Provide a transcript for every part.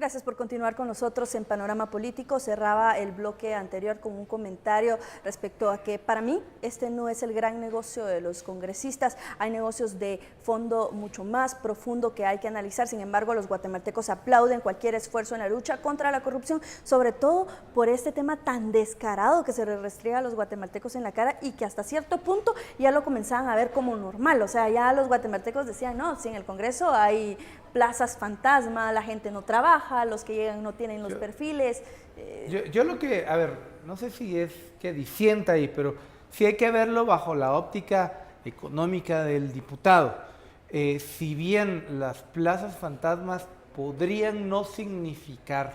Gracias por continuar con nosotros en Panorama Político. Cerraba el bloque anterior con un comentario respecto a que para mí este no es el gran negocio de los congresistas. Hay negocios de fondo mucho más profundo que hay que analizar. Sin embargo, los guatemaltecos aplauden cualquier esfuerzo en la lucha contra la corrupción, sobre todo por este tema tan descarado que se le restriega a los guatemaltecos en la cara y que hasta cierto punto ya lo comenzaban a ver como normal. O sea, ya los guatemaltecos decían, no, si en el Congreso hay plazas fantasma, la gente no trabaja, los que llegan no tienen los perfiles. Yo lo que, a ver, no sé si es que disienta ahí, pero sí hay que verlo bajo la óptica económica del diputado. Si bien las plazas fantasmas podrían no significar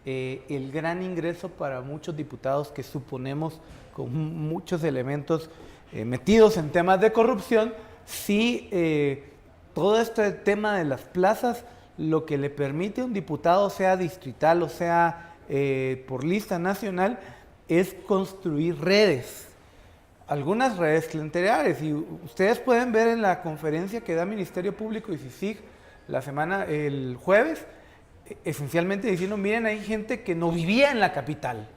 el gran ingreso para muchos diputados que suponemos con muchos elementos metidos en temas de corrupción, sí todo este tema de las plazas, lo que le permite a un diputado, sea distrital o sea por lista nacional, es construir redes. Algunas redes clientelares, y ustedes pueden ver en la conferencia que da Ministerio Público y CICIG el jueves, esencialmente diciendo, miren, hay gente que no vivía en la capital,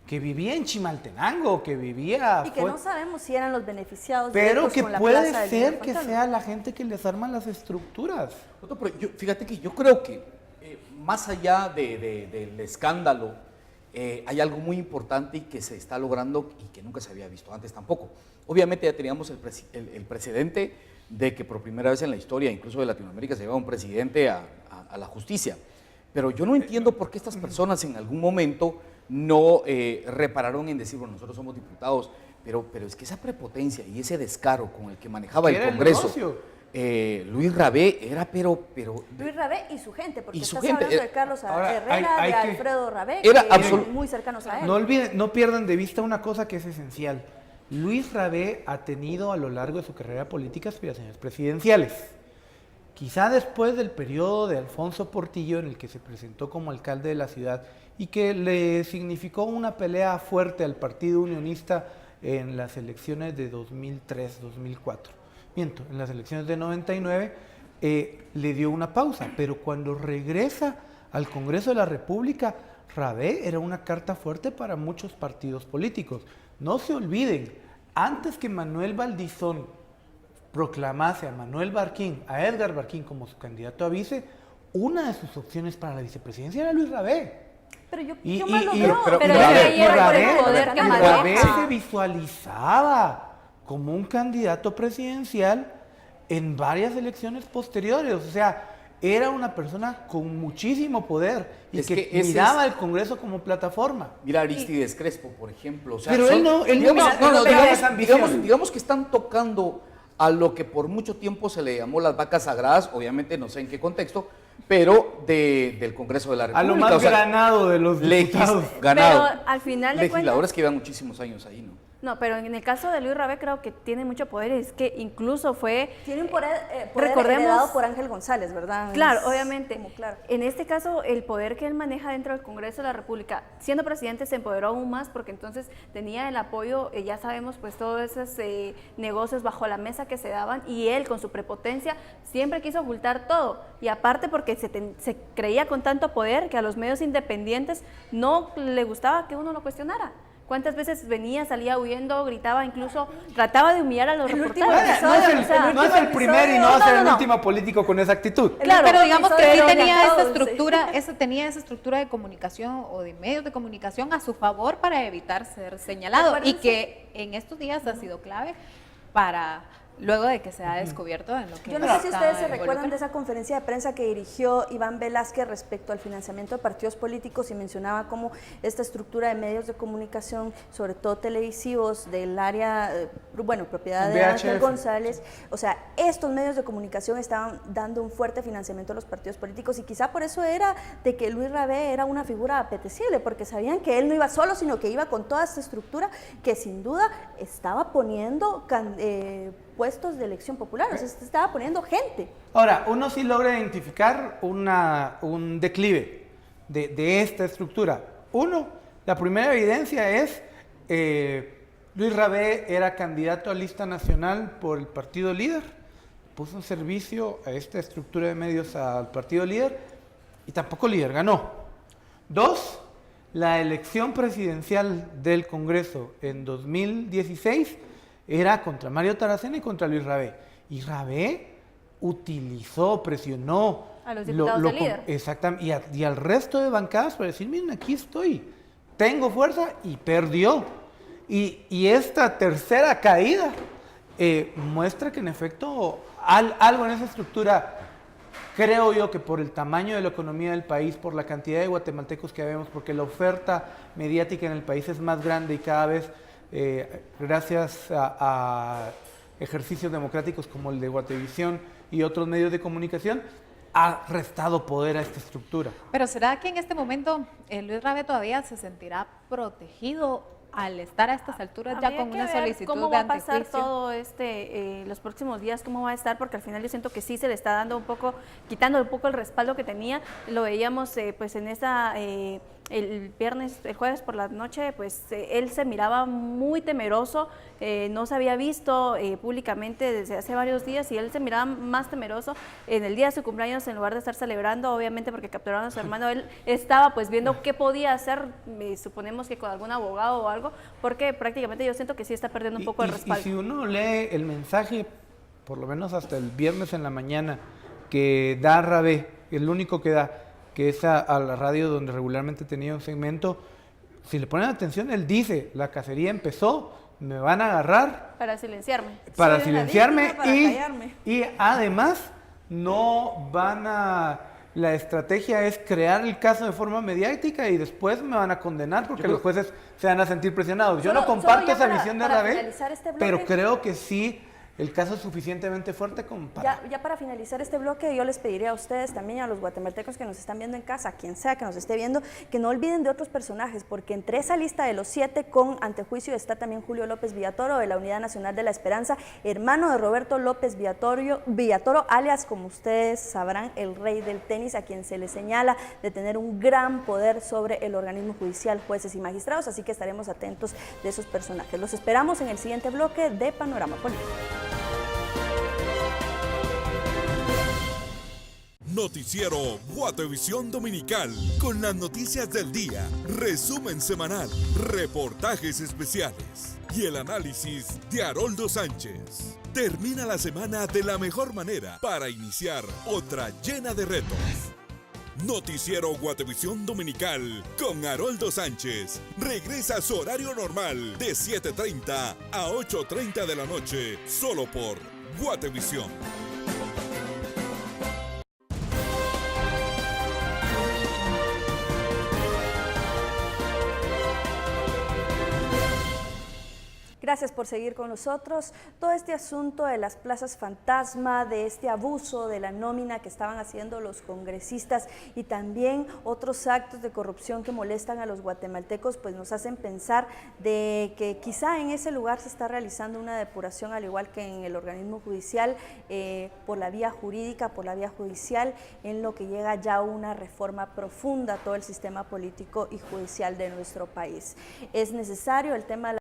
que vivía en Chimaltenango, que vivía... Y que no sabemos si eran los beneficiados. Pero que con la puede plaza ser que sea la gente que les arma las estructuras. Fíjate que yo creo que más allá del escándalo, hay algo muy importante y que se está logrando y que nunca se había visto antes tampoco. Obviamente ya teníamos el precedente de que por primera vez en la historia, incluso de Latinoamérica, se lleva un presidente a la justicia. Pero yo no entiendo por qué estas personas en algún momento no repararon en decir, bueno, nosotros somos diputados, pero es que esa prepotencia y ese descaro con el que manejaba el Congreso, Luis Rabé era, pero Luis Rabé y su gente, porque estás hablando de Carlos Herrera, de Alfredo Rabé, era muy cercanos a él. No pierdan de vista una cosa que es esencial. Luis Rabé ha tenido a lo largo de su carrera política aspiraciones presidenciales. Quizá después del periodo de Alfonso Portillo, en el que se presentó como alcalde de la ciudad y que le significó una pelea fuerte al Partido Unionista en las elecciones de 2003-2004. Miento, en las elecciones de 99 le dio una pausa, pero cuando regresa al Congreso de la República, Rabé era una carta fuerte para muchos partidos políticos. No se olviden, antes que Manuel Valdizón proclamase a Manuel Barquín, a Edgar Barquín como su candidato a vice, una de sus opciones para la vicepresidencia era Luis Rabé. Pero yo Rabé se visualizaba como un candidato presidencial en varias elecciones posteriores, o sea, era una persona con muchísimo poder y que miraba al Congreso como plataforma. Mira Aristides Crespo, por ejemplo. O sea, pero digamos que están tocando a lo que por mucho tiempo se le llamó las vacas sagradas, obviamente no sé en qué contexto, pero del Congreso de la República. A lo más ganado de los diputados. Pero al final de legisladores que llevan muchísimos años ahí, ¿no? No, pero en el caso de Luis Rabé creo que tiene mucho poder, es que incluso fue... Tiene un poder heredado por Ángel González, ¿verdad? Claro, obviamente. Claro. En este caso, el poder que él maneja dentro del Congreso de la República, siendo presidente, se empoderó aún más porque entonces tenía el apoyo, ya sabemos, pues todos esos negocios bajo la mesa que se daban y él con su prepotencia siempre quiso ocultar todo. Y aparte porque se creía con tanto poder que a los medios independientes no le gustaba que uno lo cuestionara. ¿Cuántas veces venía, salía huyendo, gritaba, incluso trataba de humillar a los reporteros? No es el primer y no va a ser el último político con esa actitud. Claro, pero digamos que sí tenía esa estructura de comunicación o de medios de comunicación a su favor para evitar ser señalado y que en estos días ha sido clave para... Luego de que se ha descubierto en lo que... Yo no sé si ustedes se recuerdan de esa conferencia de prensa que dirigió Iván Velázquez respecto al financiamiento de partidos políticos y mencionaba cómo esta estructura de medios de comunicación, sobre todo televisivos, del área, propiedad de Ángel González, o sea, estos medios de comunicación estaban dando un fuerte financiamiento a los partidos políticos y quizá por eso era de que Luis Rabé era una figura apetecible, porque sabían que él no iba solo, sino que iba con toda esta estructura que sin duda estaba poniendo puestos de elección popular, o sea, se estaba poniendo gente. Ahora, uno sí logra identificar un declive de esta estructura. La primera evidencia es Luis Rabé era candidato a lista nacional por el Partido Líder, puso en servicio a esta estructura de medios al Partido Líder y tampoco líder ganó. 2, la elección presidencial del Congreso en 2016 era contra Mario Taracena y contra Luis Rabé. Y Rabé utilizó, presionó a los diputados del líder. Exactamente, y al resto de bancadas para decir, miren, aquí estoy, tengo fuerza, y perdió. Y esta tercera caída muestra que en efecto algo en esa estructura, creo yo que por el tamaño de la economía del país, por la cantidad de guatemaltecos que vemos, porque la oferta mediática en el país es más grande y cada vez, gracias a ejercicios democráticos como el de Guatevisión y otros medios de comunicación, ha restado poder a esta estructura. Pero ¿será que en este momento Luis Rabé todavía se sentirá protegido al estar a estas alturas ya con una solicitud cómo de va a pasar antejuicio? todo los próximos días, cómo va a estar, porque al final yo siento que sí se le está dando un poco, quitando un poco el respaldo que tenía. Lo veíamos pues en esa el jueves por la noche, pues él se miraba muy temeroso, no se había visto públicamente desde hace varios días, y él se miraba más temeroso en el día de su cumpleaños. En lugar de estar celebrando, obviamente porque capturaron a su hermano, él estaba pues viendo qué podía hacer, suponemos que con algún abogado o algo, porque prácticamente yo siento que sí está perdiendo un poco el respaldo. Y si uno lee el mensaje, por lo menos hasta el viernes en la mañana, que da Rabé, el único que da, que es a la radio donde regularmente tenía un segmento, si le ponen atención, él dice, la cacería empezó, me van a agarrar. Para silenciarme. Para silenciarme para callarme. Y además no van a... La estrategia es crear el caso de forma mediática y después me van a condenar porque los jueces se van a sentir presionados. Yo no comparto esa visión de Rabé, pero creo que sí, el caso es suficientemente fuerte como para... Ya para finalizar este bloque, yo les pediría a ustedes también, a los guatemaltecos que nos están viendo en casa, a quien sea que nos esté viendo, que no olviden de otros personajes, porque entre esa lista de los 7 con antejuicio está también Julio López Villatoro, de la Unidad Nacional de la Esperanza, hermano de Roberto López Villatoro, alias, como ustedes sabrán, el rey del tenis, a quien se le señala de tener un gran poder sobre el organismo judicial, jueces y magistrados, así que estaremos atentos de esos personajes. Los esperamos en el siguiente bloque de Panorama Político. Noticiero Guatevisión Dominical, con las noticias del día, resumen semanal, reportajes especiales y el análisis de Haroldo Sánchez. Termina la semana de la mejor manera para iniciar otra llena de retos. Noticiero Guatevisión Dominical con Haroldo Sánchez regresa a su horario normal de 7:30 a 8:30 de la noche, solo por Guatevisión. Gracias por seguir con nosotros. Todo este asunto de las plazas fantasma, de este abuso de la nómina que estaban haciendo los congresistas y también otros actos de corrupción que molestan a los guatemaltecos, pues nos hacen pensar de que quizá en ese lugar se está realizando una depuración, al igual que en el organismo judicial, por la vía jurídica, por la vía judicial, en lo que llega ya una reforma profunda a todo el sistema político y judicial de nuestro país. Es necesario el tema de la